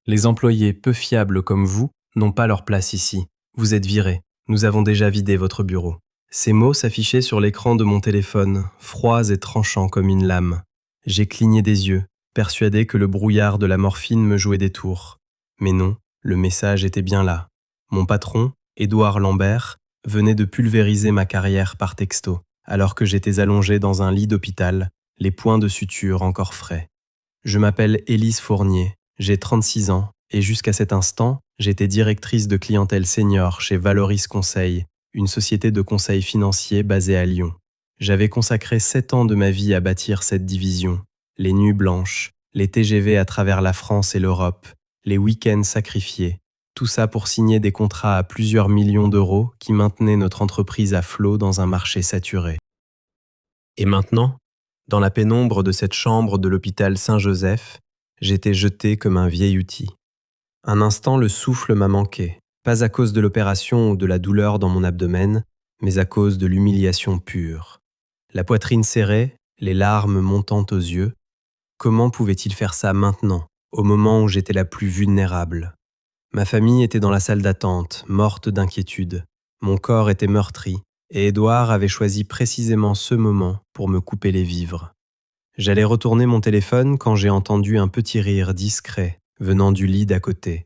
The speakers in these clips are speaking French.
Les employés peu fiables comme vous n'ont pas leur place ici. Vous êtes virés. Nous avons déjà vidé votre bureau. » Ces mots s'affichaient sur l'écran de mon téléphone, froids et tranchants comme une lame. J'ai cligné des yeux, persuadé que le brouillard de la morphine me jouait des tours. Mais non, le message était bien là. Mon patron, Édouard Lambert, venait de pulvériser ma carrière par texto, alors que j'étais allongé dans un lit d'hôpital, les points de suture encore frais. Je m'appelle Élise Fournier, j'ai 36 ans, et jusqu'à cet instant, j'étais directrice de clientèle senior chez Valoris Conseil, une société de conseil financier basée à Lyon. J'avais consacré 7 ans de ma vie à bâtir cette division. Les nuits blanches, les TGV à travers la France et l'Europe, les week-ends sacrifiés. Tout ça pour signer des contrats à plusieurs millions d'euros qui maintenaient notre entreprise à flot dans un marché saturé. Et maintenant, dans la pénombre de cette chambre de l'hôpital Saint-Joseph, j'étais jeté comme un vieil outil. Un instant, le souffle m'a manqué, pas à cause de l'opération ou de la douleur dans mon abdomen, mais à cause de l'humiliation pure. La poitrine serrée, les larmes montant aux yeux. Comment pouvait-il faire ça maintenant, au moment où j'étais la plus vulnérable ? Ma famille était dans la salle d'attente, morte d'inquiétude. Mon corps était meurtri, et Édouard avait choisi précisément ce moment pour me couper les vivres. J'allais retourner mon téléphone quand j'ai entendu un petit rire discret venant du lit d'à côté.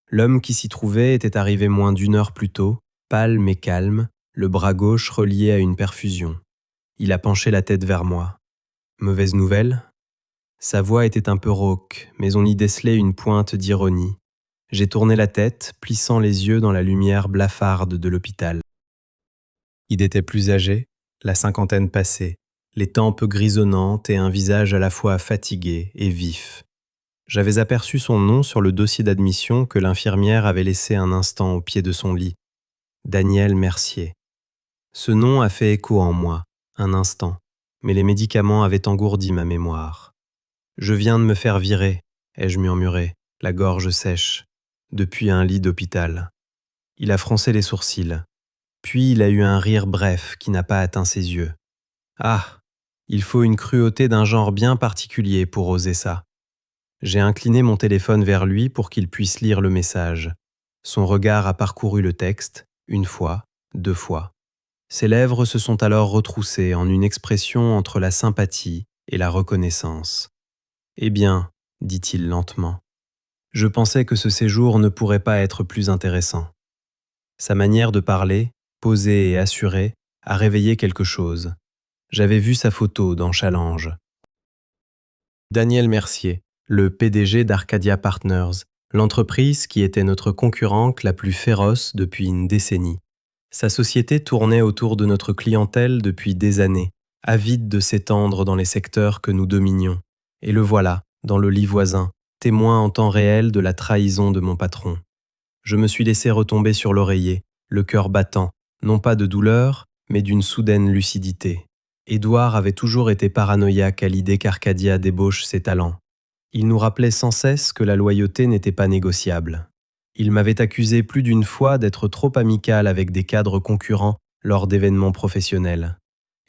L'homme qui s'y trouvait était arrivé moins d'1 heure plus tôt, pâle mais calme, le bras gauche relié à une perfusion. Il a penché la tête vers moi. Mauvaise nouvelle ? Sa voix était un peu rauque, mais on y décelait une pointe d'ironie. J'ai tourné la tête, plissant les yeux dans la lumière blafarde de l'hôpital. Il était plus âgé, la cinquantaine passée, les tempes grisonnantes et un visage à la fois fatigué et vif. J'avais aperçu son nom sur le dossier d'admission que l'infirmière avait laissé un instant au pied de son lit. Daniel Mercier. Ce nom a fait écho en moi, un instant, mais les médicaments avaient engourdi ma mémoire. « Je viens de me faire virer », ai-je murmuré, la gorge sèche, depuis un lit d'hôpital. Il a froncé les sourcils. Puis il a eu un rire bref qui n'a pas atteint ses yeux. « Ah, il faut une cruauté d'un genre bien particulier pour oser ça. » J'ai incliné mon téléphone vers lui pour qu'il puisse lire le message. Son regard a parcouru le texte, 1 fois, 2 fois. Ses lèvres se sont alors retroussées en une expression entre la sympathie et la reconnaissance. « Eh bien, dit-il lentement, je pensais que ce séjour ne pourrait pas être plus intéressant. » Sa manière de parler, posée et assurée, a réveillé quelque chose. J'avais vu sa photo dans Challenge. Daniel Mercier, le PDG d'Arcadia Partners, l'entreprise qui était notre concurrente la plus féroce depuis une décennie. Sa société tournait autour de notre clientèle depuis des années, avide de s'étendre dans les secteurs que nous dominions. Et le voilà, dans le lit voisin, témoin en temps réel de la trahison de mon patron. Je me suis laissé retomber sur l'oreiller, le cœur battant, non pas de douleur, mais d'une soudaine lucidité. Édouard avait toujours été paranoïaque à l'idée qu'Arcadia débauche ses talents. Il nous rappelait sans cesse que la loyauté n'était pas négociable. Il m'avait accusé plus d'une fois d'être trop amical avec des cadres concurrents lors d'événements professionnels.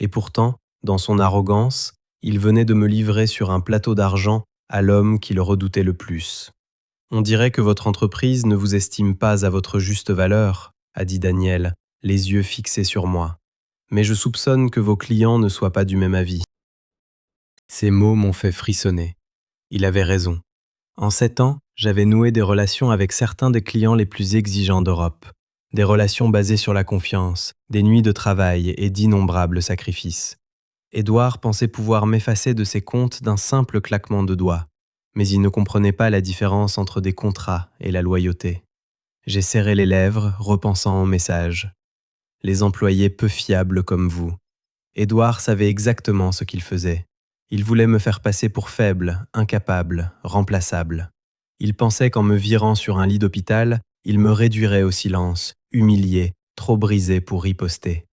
Et pourtant, dans son arrogance, il venait de me livrer sur un plateau d'argent à l'homme qui le redoutait le plus. « On dirait que votre entreprise ne vous estime pas à votre juste valeur, » a dit Daniel, les yeux fixés sur moi. « Mais je soupçonne que vos clients ne soient pas du même avis. » Ces mots m'ont fait frissonner. Il avait raison. En 7 ans, j'avais noué des relations avec certains des clients les plus exigeants d'Europe. Des relations basées sur la confiance, des nuits de travail et d'innombrables sacrifices. Édouard pensait pouvoir m'effacer de ses comptes d'un simple claquement de doigts. Mais il ne comprenait pas la différence entre des contrats et la loyauté. J'ai serré les lèvres, repensant au message. Les employés peu fiables comme vous. Édouard savait exactement ce qu'il faisait. Il voulait me faire passer pour faible, incapable, remplaçable. Il pensait qu'en me virant sur un lit d'hôpital, il me réduirait au silence, humilié, trop brisé pour riposter.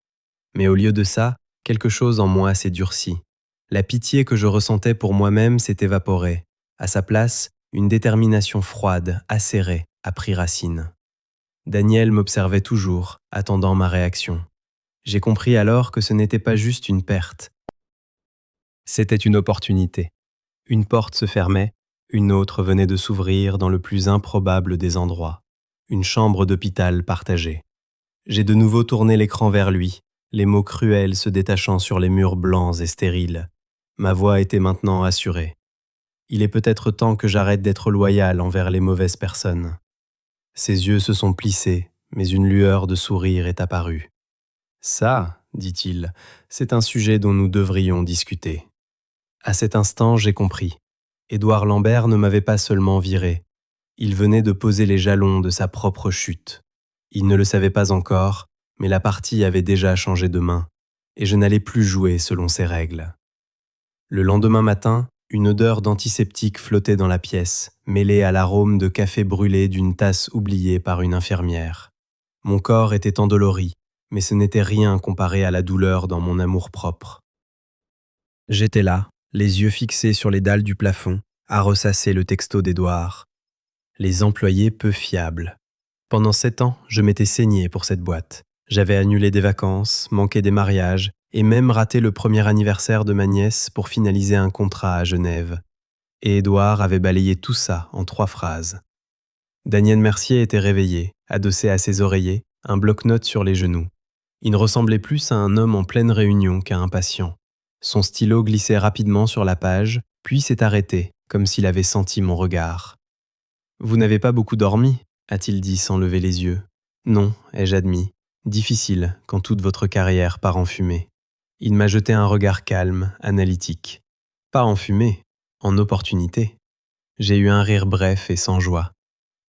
Mais au lieu de ça, quelque chose en moi s'est durci. La pitié que je ressentais pour moi-même s'est évaporée. À sa place, une détermination froide, acérée, a pris racine. Daniel m'observait toujours, attendant ma réaction. J'ai compris alors que ce n'était pas juste une perte. C'était une opportunité. Une porte se fermait, Une autre venait de s'ouvrir dans le plus improbable des endroits, une chambre d'hôpital partagée. J'ai de nouveau tourné l'écran vers lui, les mots cruels se détachant sur les murs blancs et stériles. Ma voix était maintenant assurée. Il est peut-être temps que j'arrête d'être loyal envers les mauvaises personnes. Ses yeux se sont plissés, mais une lueur de sourire est apparue. Ça, dit-il, c'est un sujet dont nous devrions discuter. À cet instant, j'ai compris. Édouard Lambert ne m'avait pas seulement viré. Il venait de poser les jalons de sa propre chute. Il ne le savait pas encore, mais la partie avait déjà changé de main, et je n'allais plus jouer selon ses règles. Le lendemain matin, une odeur d'antiseptique flottait dans la pièce, mêlée à l'arôme de café brûlé d'une tasse oubliée par une infirmière. Mon corps était endolori, mais ce n'était rien comparé à la douleur dans mon amour-propre. J'étais là, les yeux fixés sur les dalles du plafond, à ressasser le texto d'Édouard. Les employés peu fiables. Pendant 7 ans, je m'étais saigné pour cette boîte. J'avais annulé des vacances, manqué des mariages, et même raté le premier anniversaire de ma nièce pour finaliser un contrat à Genève. Et Édouard avait balayé tout ça en 3 phrases. Daniel Mercier était réveillé, adossé à ses oreillers, un bloc-notes sur les genoux. Il ne ressemblait plus à un homme en pleine réunion qu'à un patient. Son stylo glissait rapidement sur la page, puis s'est arrêté, comme s'il avait senti mon regard. « Vous n'avez pas beaucoup dormi ?» a-t-il dit sans lever les yeux. « Non, ai-je admis. Difficile quand toute votre carrière part en fumée. » Il m'a jeté un regard calme, analytique. Pas en fumée, en opportunité. J'ai eu un rire bref et sans joie.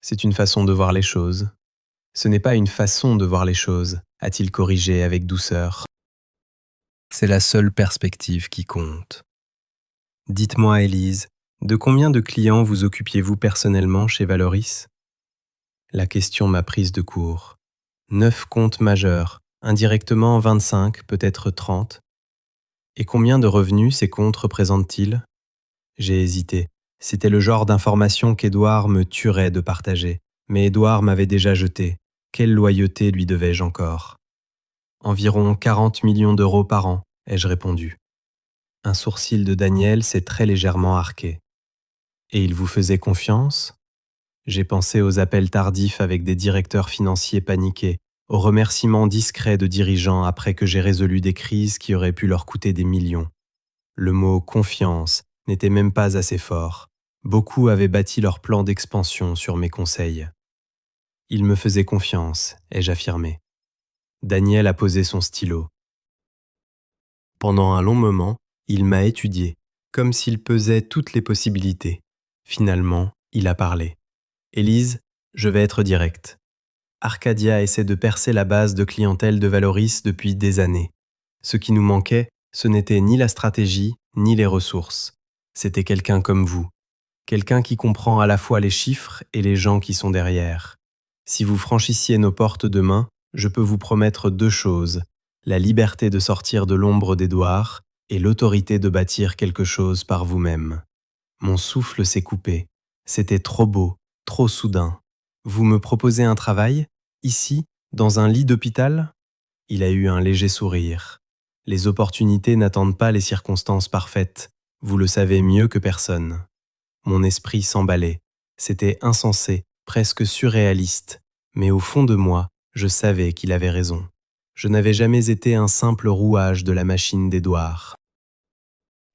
C'est une façon de voir les choses. Ce n'est pas une façon de voir les choses, a-t-il corrigé avec douceur. C'est la seule perspective qui compte. Dites-moi, Élise, de combien de clients vous occupiez-vous personnellement chez Valoris ? La question m'a prise de court. 9 comptes majeurs, indirectement 25, peut-être 30. Et combien de revenus ces comptes représentent-ils ? J'ai hésité. C'était le genre d'information qu'Édouard me tuerait de partager. Mais Édouard m'avait déjà jeté. Quelle loyauté lui devais-je encore ? Environ 40 millions d'euros par an, ai-je répondu. Un sourcil de Daniel s'est très légèrement arqué. Et il vous faisait confiance ? J'ai pensé aux appels tardifs avec des directeurs financiers paniqués, aux remerciements discrets de dirigeants après que j'ai résolu des crises qui auraient pu leur coûter des millions. Le mot « confiance » n'était même pas assez fort. Beaucoup avaient bâti leur plan d'expansion sur mes conseils. Il me faisait confiance, ai-je affirmé. Daniel a posé son stylo. Pendant un long moment, il m'a étudié, comme s'il pesait toutes les possibilités. Finalement, il a parlé. « Élise, je vais être direct. Arcadia essaie de percer la base de clientèle de Valoris depuis des années. Ce qui nous manquait, ce n'était ni la stratégie, ni les ressources. C'était quelqu'un comme vous. Quelqu'un qui comprend à la fois les chiffres et les gens qui sont derrière. Si vous franchissiez nos portes demain, je peux vous promettre 2 choses. La liberté de sortir de l'ombre d'Édouard et l'autorité de bâtir quelque chose par vous-même. » Mon souffle s'est coupé. C'était trop beau, trop soudain. Vous me proposez un travail, ici, dans un lit d'hôpital ? Il a eu un léger sourire. Les opportunités n'attendent pas les circonstances parfaites. Vous le savez mieux que personne. Mon esprit s'emballait. C'était insensé, presque surréaliste. Mais au fond de moi, je savais qu'il avait raison. Je n'avais jamais été un simple rouage de la machine d'Édouard.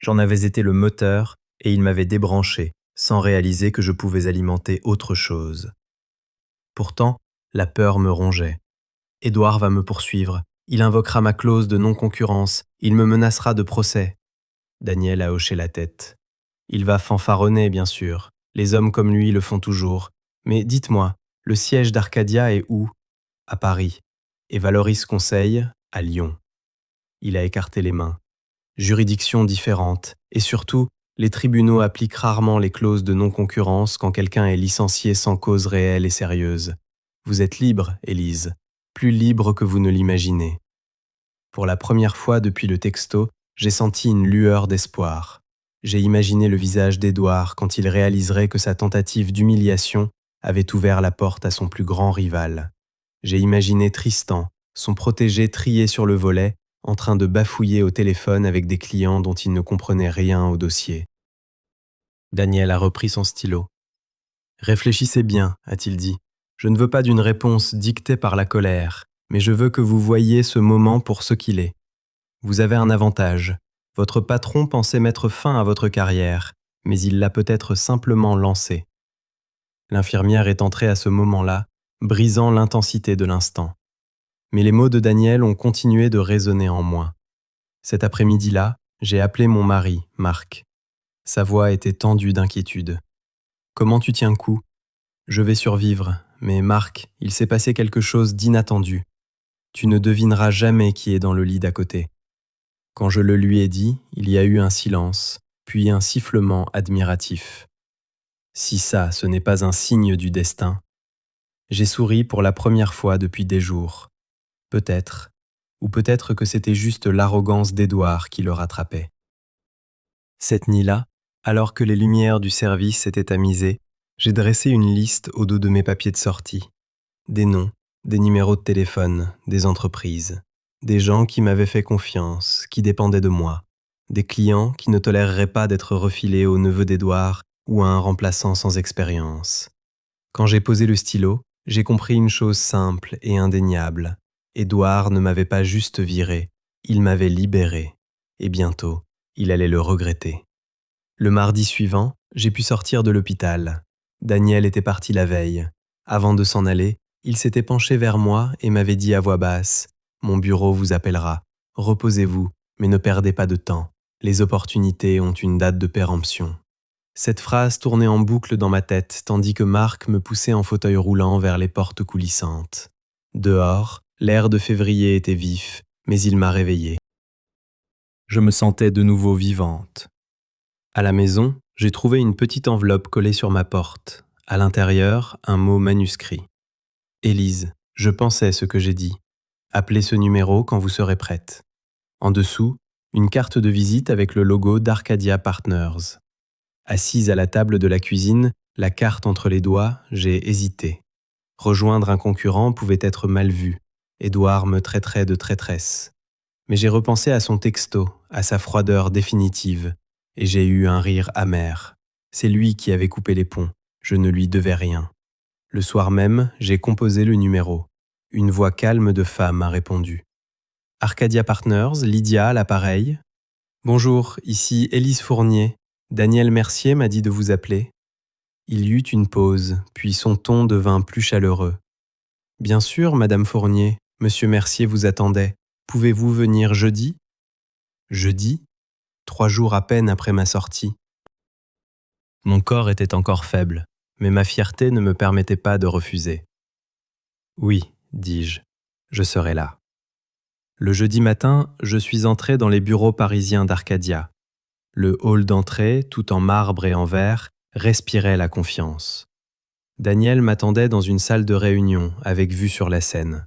J'en avais été le moteur et il m'avait débranché, sans réaliser que je pouvais alimenter autre chose. Pourtant, la peur me rongeait. Édouard va me poursuivre. Il invoquera ma clause de non-concurrence. Il me menacera de procès. Daniel a hoché la tête. Il va fanfaronner, bien sûr. Les hommes comme lui le font toujours. Mais dites-moi, le siège d'Arcadia est où ? À Paris. Et Valoris Conseil, à Lyon. Il a écarté les mains. Juridictions différentes. Et surtout, les tribunaux appliquent rarement les clauses de non-concurrence quand quelqu'un est licencié sans cause réelle et sérieuse. Vous êtes libre, Élise. Plus libre que vous ne l'imaginez. Pour la première fois depuis le texto, j'ai senti une lueur d'espoir. J'ai imaginé le visage d'Édouard quand il réaliserait que sa tentative d'humiliation avait ouvert la porte à son plus grand rival. J'ai imaginé Tristan, son protégé trié sur le volet, en train de bafouiller au téléphone avec des clients dont il ne comprenait rien au dossier. Daniel a repris son stylo. Réfléchissez bien, a-t-il dit. Je ne veux pas d'une réponse dictée par la colère, mais je veux que vous voyiez ce moment pour ce qu'il est. Vous avez un avantage. Votre patron pensait mettre fin à votre carrière, mais il l'a peut-être simplement lancée. L'infirmière est entrée à ce moment-là, brisant l'intensité de l'instant. Mais les mots de Daniel ont continué de résonner en moi. Cet après-midi-là, j'ai appelé mon mari, Marc. Sa voix était tendue d'inquiétude. « Comment tu tiens coup ? Je vais survivre, mais Marc, il s'est passé quelque chose d'inattendu. Tu ne devineras jamais qui est dans le lit d'à côté. » Quand je le lui ai dit, il y a eu un silence, puis un sifflement admiratif. Si ça, ce n'est pas un signe du destin. J'ai souri pour la première fois depuis des jours. Peut-être, ou peut-être que c'était juste l'arrogance d'Édouard qui le rattrapait. Cette nuit-là, alors que les lumières du service s'étaient tamisées, j'ai dressé une liste au dos de mes papiers de sortie. Des noms, des numéros de téléphone, des entreprises, des gens qui m'avaient fait confiance, qui dépendaient de moi, des clients qui ne toléreraient pas d'être refilés au neveu d'Édouard ou à un remplaçant sans expérience. Quand j'ai posé le stylo, j'ai compris une chose simple et indéniable. Édouard ne m'avait pas juste viré, il m'avait libéré. Et bientôt, il allait le regretter. Le mardi suivant, j'ai pu sortir de l'hôpital. Daniel était parti la veille. Avant de s'en aller, il s'était penché vers moi et m'avait dit à voix basse « Mon bureau vous appellera. Reposez-vous, mais ne perdez pas de temps. Les opportunités ont une date de péremption. » Cette phrase tournait en boucle dans ma tête, tandis que Marc me poussait en fauteuil roulant vers les portes coulissantes. Dehors, l'air de février était vif, mais il m'a réveillée. Je me sentais de nouveau vivante. À la maison, j'ai trouvé une petite enveloppe collée sur ma porte. À l'intérieur, un mot manuscrit. « Élise, je pensais ce que j'ai dit. Appelez ce numéro quand vous serez prête. » En dessous, une carte de visite avec le logo d'Arcadia Partners. Assise à la table de la cuisine, la carte entre les doigts, j'ai hésité. Rejoindre un concurrent pouvait être mal vu. Édouard me traiterait de traîtresse. Mais j'ai repensé à son texto, à sa froideur définitive, et j'ai eu un rire amer. C'est lui qui avait coupé les ponts. Je ne lui devais rien. Le soir même, j'ai composé le numéro. Une voix calme de femme a répondu. « Arcadia Partners, Lydia à l'appareil. Bonjour, ici Élise Fournier. Daniel Mercier m'a dit de vous appeler. » Il y eut une pause, puis son ton devint plus chaleureux. « Bien sûr, Madame Fournier, Monsieur Mercier vous attendait. Pouvez-vous venir jeudi ?»« Jeudi ? 3 jours à peine après ma sortie. » Mon corps était encore faible, mais ma fierté ne me permettait pas de refuser. « Oui, dis-je, je serai là. » Le jeudi matin, je suis entré dans les bureaux parisiens d'Arcadia. Le hall d'entrée, tout en marbre et en verre, respirait la confiance. Daniel m'attendait dans une salle de réunion avec vue sur la Seine.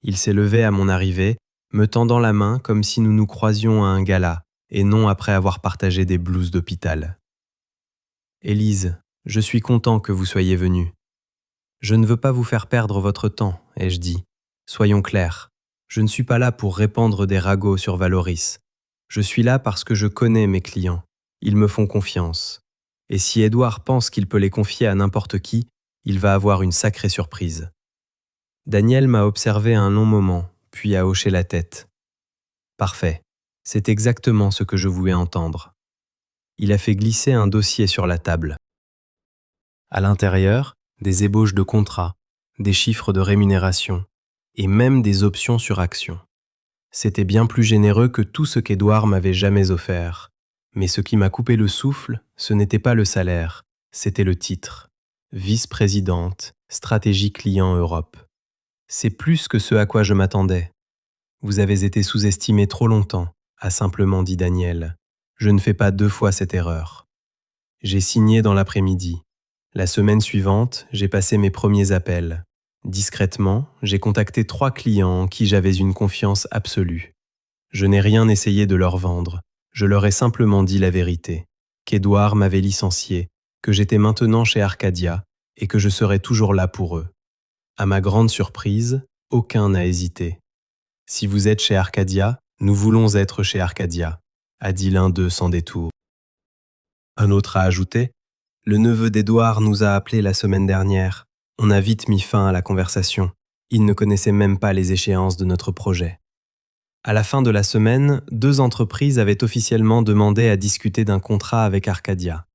Il s'est levé à mon arrivée, me tendant la main comme si nous nous croisions à un gala, et non après avoir partagé des blouses d'hôpital. « Élise, je suis content que vous soyez venue. Je ne veux pas vous faire perdre votre temps, ai-je dit. Soyons clairs, je ne suis pas là pour répandre des ragots sur Valoris. Je suis là parce que je connais mes clients. Ils me font confiance. Et si Édouard pense qu'il peut les confier à n'importe qui, il va avoir une sacrée surprise. » Daniel m'a observé un long moment, puis a hoché la tête. « Parfait, c'est exactement ce que je voulais entendre. » Il a fait glisser un dossier sur la table. À l'intérieur, des ébauches de contrats, des chiffres de rémunération, et même des options sur actions. C'était bien plus généreux que tout ce qu'Édouard m'avait jamais offert. Mais ce qui m'a coupé le souffle, ce n'était pas le salaire, c'était le titre. Vice-présidente, stratégie client Europe. C'est plus que ce à quoi je m'attendais. Vous avez été sous-estimé trop longtemps, a simplement dit Daniel. Je ne fais pas 2 fois cette erreur. J'ai signé dans l'après-midi. La semaine suivante, j'ai passé mes premiers appels. Discrètement, j'ai contacté 3 clients en qui j'avais une confiance absolue. Je n'ai rien essayé de leur vendre. Je leur ai simplement dit la vérité, qu'Édouard m'avait licencié, que j'étais maintenant chez Arcadia et que je serais toujours là pour eux. À ma grande surprise, aucun n'a hésité. « Si vous êtes chez Arcadia, nous voulons être chez Arcadia », a dit l'un d'eux sans détour. Un autre a ajouté: le neveu d'Édouard nous a appelés la semaine dernière. On a vite mis fin à la conversation. Il ne connaissait même pas les échéances de notre projet. À la fin de la semaine, 2 entreprises avaient officiellement demandé à discuter d'un contrat avec Arcadia.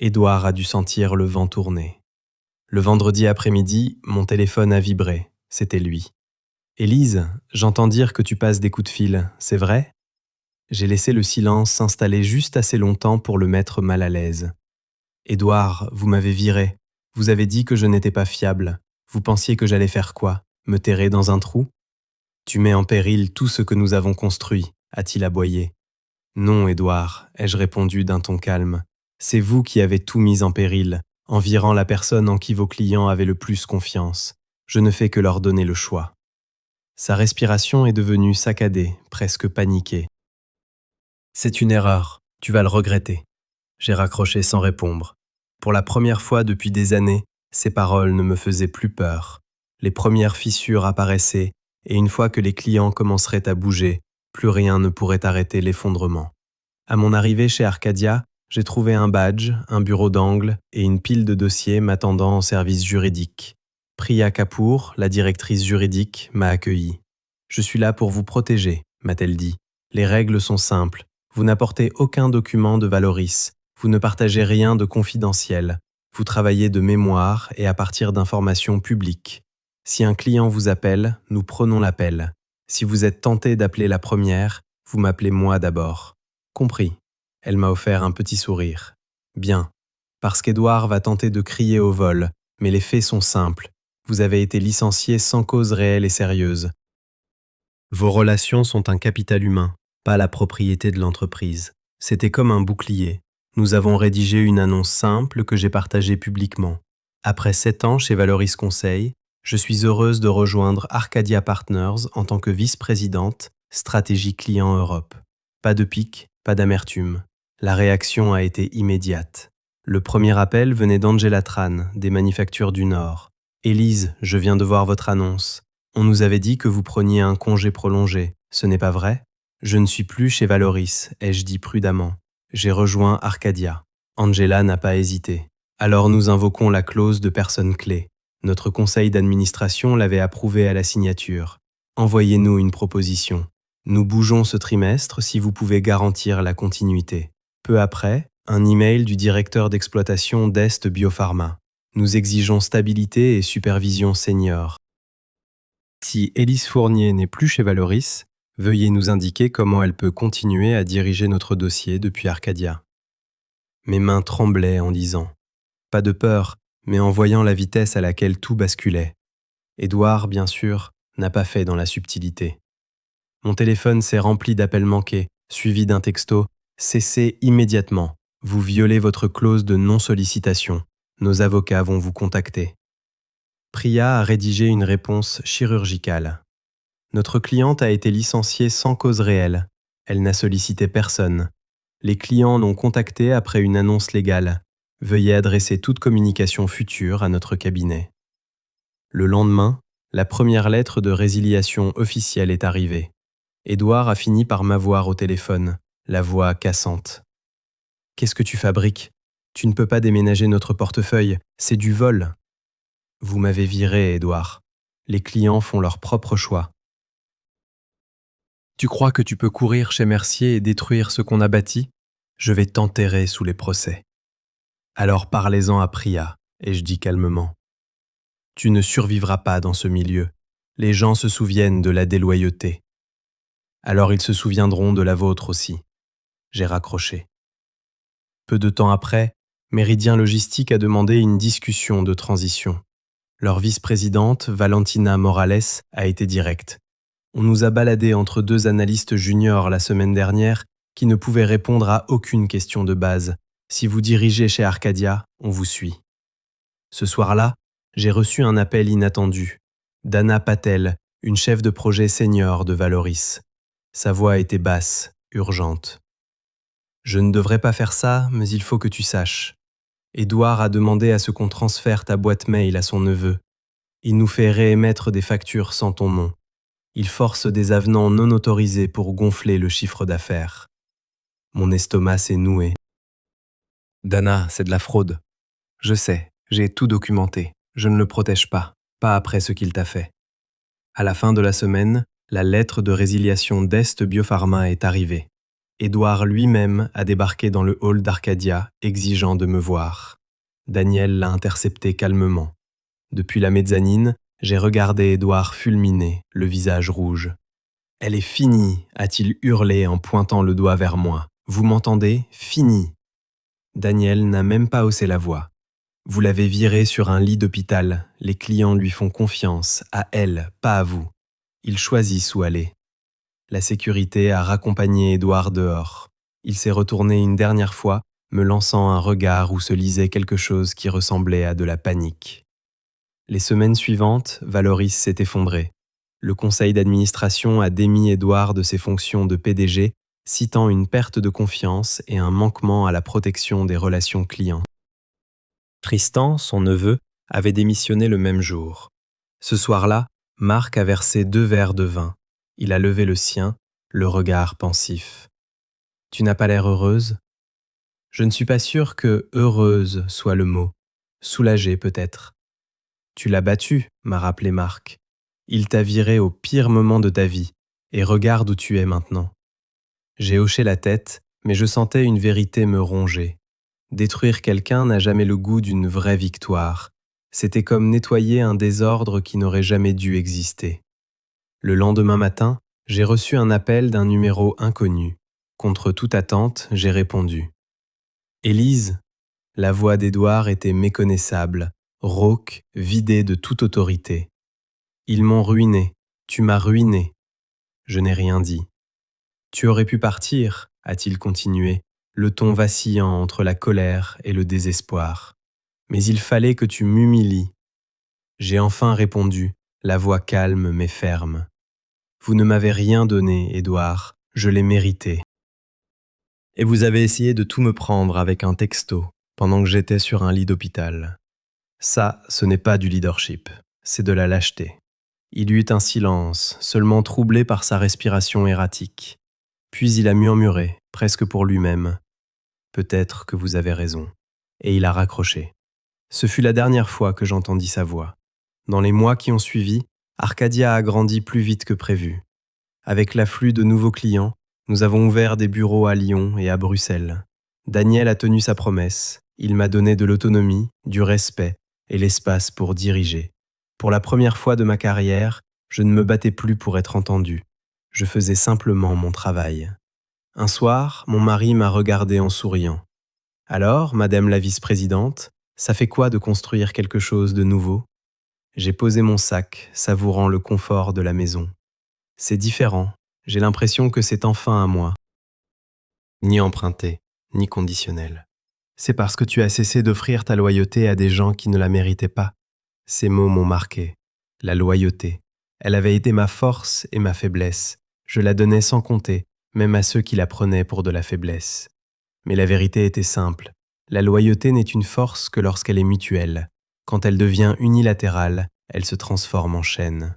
Édouard a dû sentir le vent tourner. Le vendredi après-midi, mon téléphone a vibré. C'était lui. Élise, j'entends dire que tu passes des coups de fil, c'est vrai? J'ai laissé le silence s'installer juste assez longtemps pour le mettre mal à l'aise. Édouard, vous m'avez viré. Vous avez dit que je n'étais pas fiable. Vous pensiez que j'allais faire quoi? Me terrer dans un trou? Tu mets en péril tout ce que nous avons construit, a-t-il aboyé. Non, Édouard, ai-je répondu d'un ton calme. C'est vous qui avez tout mis en péril, en virant la personne en qui vos clients avaient le plus confiance. Je ne fais que leur donner le choix. Sa respiration est devenue saccadée, presque paniquée. C'est une erreur, tu vas le regretter. J'ai raccroché sans répondre. Pour la première fois depuis des années, ces paroles ne me faisaient plus peur. Les premières fissures apparaissaient, et une fois que les clients commenceraient à bouger, plus rien ne pourrait arrêter l'effondrement. À mon arrivée chez Arcadia, j'ai trouvé un badge, un bureau d'angle et une pile de dossiers m'attendant en service juridique. Priya Kapoor, la directrice juridique, m'a accueilli. « Je suis là pour vous protéger », m'a-t-elle dit. « Les règles sont simples. Vous n'apportez aucun document de Valoris. Vous ne partagez rien de confidentiel. Vous travaillez de mémoire et à partir d'informations publiques. Si un client vous appelle, nous prenons l'appel. Si vous êtes tenté d'appeler la première, vous m'appelez moi d'abord. » Compris. Elle m'a offert un petit sourire. Bien. Parce qu'Édouard va tenter de crier au vol, mais les faits sont simples. Vous avez été licencié sans cause réelle et sérieuse. Vos relations sont un capital humain, pas la propriété de l'entreprise. C'était comme un bouclier. Nous avons rédigé une annonce simple que j'ai partagée publiquement. Après 7 ans chez Valoris Conseil, je suis heureuse de rejoindre Arcadia Partners en tant que vice-présidente Stratégie Client Europe. Pas de pique, pas d'amertume. La réaction a été immédiate. Le premier appel venait d'Angela Tran, des Manufactures du Nord. « Élise, je viens de voir votre annonce. On nous avait dit que vous preniez un congé prolongé. Ce n'est pas vrai? Je ne suis plus chez Valoris, ai-je dit prudemment. J'ai rejoint Arcadia. » Angela n'a pas hésité. Alors nous invoquons la clause de personne clé. Notre conseil d'administration l'avait approuvée à la signature. Envoyez-nous une proposition. Nous bougeons ce trimestre si vous pouvez garantir la continuité. Peu après, un email du directeur d'exploitation d'Est Biopharma. Nous exigeons stabilité et supervision senior. Si Élise Fournier n'est plus chez Valoris, veuillez nous indiquer comment elle peut continuer à diriger notre dossier depuis Arcadia. Mes mains tremblaient en lisant. Pas de peur, mais en voyant la vitesse à laquelle tout basculait. Édouard, bien sûr, n'a pas fait dans la subtilité. Mon téléphone s'est rempli d'appels manqués, suivis d'un texto « Cessez immédiatement. Vous violez votre clause de non-sollicitation. Nos avocats vont vous contacter. » Priya a rédigé une réponse chirurgicale. Notre cliente a été licenciée sans cause réelle. Elle n'a sollicité personne. Les clients l'ont contactée après une annonce légale. Veuillez adresser toute communication future à notre cabinet. Le lendemain, la première lettre de résiliation officielle est arrivée. Édouard a fini par m'avoir au téléphone, la voix cassante. « Qu'est-ce que tu fabriques? Tu ne peux pas déménager notre portefeuille, c'est du vol. » Vous m'avez viré, Édouard. Les clients font leur propre choix. Tu crois que tu peux courir chez Mercier et détruire ce qu'on a bâti? Je vais t'enterrer sous les procès. Alors parlez-en à Priya, ai-je dit calmement. Tu ne survivras pas dans ce milieu. Les gens se souviennent de la déloyauté. Alors ils se souviendront de la vôtre aussi. J'ai raccroché. Peu de temps après, Méridien Logistique a demandé une discussion de transition. Leur vice-présidente, Valentina Morales, a été directe. On nous a baladés entre 2 analystes juniors la semaine dernière qui ne pouvaient répondre à aucune question de base. Si vous dirigez chez Arcadia, on vous suit. Ce soir-là, j'ai reçu un appel inattendu. Dana Patel, une chef de projet senior de Valoris. Sa voix était basse, urgente. « Je ne devrais pas faire ça, mais il faut que tu saches. Édouard a demandé à ce qu'on transfère ta boîte mail à son neveu. Il nous fait réémettre des factures sans ton nom. Il force des avenants non autorisés pour gonfler le chiffre d'affaires. » Mon estomac s'est noué. Dana, c'est de la fraude. Je sais, j'ai tout documenté. Je ne le protège pas, pas après ce qu'il t'a fait. À la fin de la semaine, la lettre de résiliation d'Est Biopharma est arrivée. Édouard lui-même a débarqué dans le hall d'Arcadia, exigeant de me voir. Daniel l'a intercepté calmement. Depuis la mezzanine, j'ai regardé Édouard fulminer, le visage rouge. « Elle est finie !» a-t-il hurlé en pointant le doigt vers moi. « Vous m'entendez ? Fini !» Daniel n'a même pas haussé la voix. « Vous l'avez viré sur un lit d'hôpital. Les clients lui font confiance, à elle, pas à vous. Ils choisissent où aller. » La sécurité a raccompagné Édouard dehors. Il s'est retourné une dernière fois, me lançant un regard où se lisait quelque chose qui ressemblait à de la panique. Les semaines suivantes, Valoris s'est effondré. Le conseil d'administration a démis Édouard de ses fonctions de PDG, citant une perte de confiance et un manquement à la protection des relations clients. Tristan, son neveu, avait démissionné le même jour. Ce soir-là, Marc a versé 2 verres de vin. Il a levé le sien, le regard pensif. « Tu n'as pas l'air heureuse ?» Je ne suis pas sûr que « heureuse » soit le mot. Soulagée peut-être. « Tu l'as battu » m'a rappelé Marc. « Il t'a viré au pire moment de ta vie, et regarde où tu es maintenant. » J'ai hoché la tête, mais je sentais une vérité me ronger. Détruire quelqu'un n'a jamais le goût d'une vraie victoire. C'était comme nettoyer un désordre qui n'aurait jamais dû exister. Le lendemain matin, j'ai reçu un appel d'un numéro inconnu. Contre toute attente, j'ai répondu. « Élise ?» La voix d'Édouard était méconnaissable, rauque, vidée de toute autorité. « Ils m'ont ruiné. Tu m'as ruiné. » Je n'ai rien dit. « Tu aurais pu partir, » a-t-il continué, le ton vacillant entre la colère et le désespoir. « Mais il fallait que tu m'humilies. » J'ai enfin répondu, la voix calme mais ferme. « Vous ne m'avez rien donné, Édouard, je l'ai mérité. » Et vous avez essayé de tout me prendre avec un texto, pendant que j'étais sur un lit d'hôpital. Ça, ce n'est pas du leadership, c'est de la lâcheté. Il y eut un silence, seulement troublé par sa respiration erratique. Puis il a murmuré, presque pour lui-même. « Peut-être que vous avez raison. » Et il a raccroché. Ce fut la dernière fois que j'entendis sa voix. Dans les mois qui ont suivi, Arcadia a grandi plus vite que prévu. Avec l'afflux de nouveaux clients, nous avons ouvert des bureaux à Lyon et à Bruxelles. Daniel a tenu sa promesse. Il m'a donné de l'autonomie, du respect et l'espace pour diriger. Pour la première fois de ma carrière, je ne me battais plus pour être entendu. Je faisais simplement mon travail. Un soir, mon mari m'a regardé en souriant. « Alors, madame la vice-présidente, ça fait quoi de construire quelque chose de nouveau ?» J'ai posé mon sac, savourant le confort de la maison. C'est différent, j'ai l'impression que c'est enfin à moi. Ni emprunté, ni conditionnel. C'est parce que tu as cessé d'offrir ta loyauté à des gens qui ne la méritaient pas. Ces mots m'ont marqué. La loyauté. Elle avait été ma force et ma faiblesse. Je la donnais sans compter, même à ceux qui la prenaient pour de la faiblesse. Mais la vérité était simple. La loyauté n'est une force que lorsqu'elle est mutuelle. Quand elle devient unilatérale, elle se transforme en chaîne.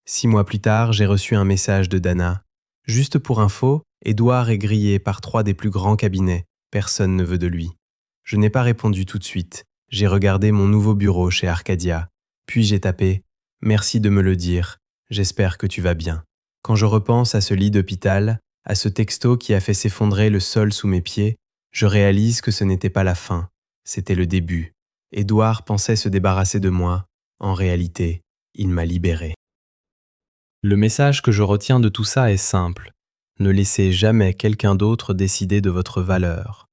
6 mois plus tard, j'ai reçu un message de Dana. « Juste pour info, Édouard est grillé par 3 des plus grands cabinets. Personne ne veut de lui. » Je n'ai pas répondu tout de suite. J'ai regardé mon nouveau bureau chez Arcadia. Puis j'ai tapé « Merci de me le dire. J'espère que tu vas bien. » Quand je repense à ce lit d'hôpital, à ce texto qui a fait s'effondrer le sol sous mes pieds, je réalise que ce n'était pas la fin. C'était le début. Édouard pensait se débarrasser de moi. En réalité, il m'a libéré. Le message que je retiens de tout ça est simple. Ne laissez jamais quelqu'un d'autre décider de votre valeur.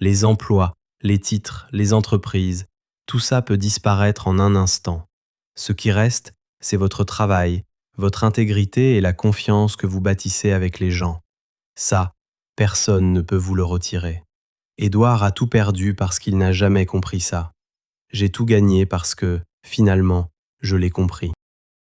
Les emplois, les titres, les entreprises, tout ça peut disparaître en un instant. Ce qui reste, c'est votre travail, votre intégrité et la confiance que vous bâtissez avec les gens. Ça, personne ne peut vous le retirer. Édouard a tout perdu parce qu'il n'a jamais compris ça. J'ai tout gagné parce que, finalement, je l'ai compris.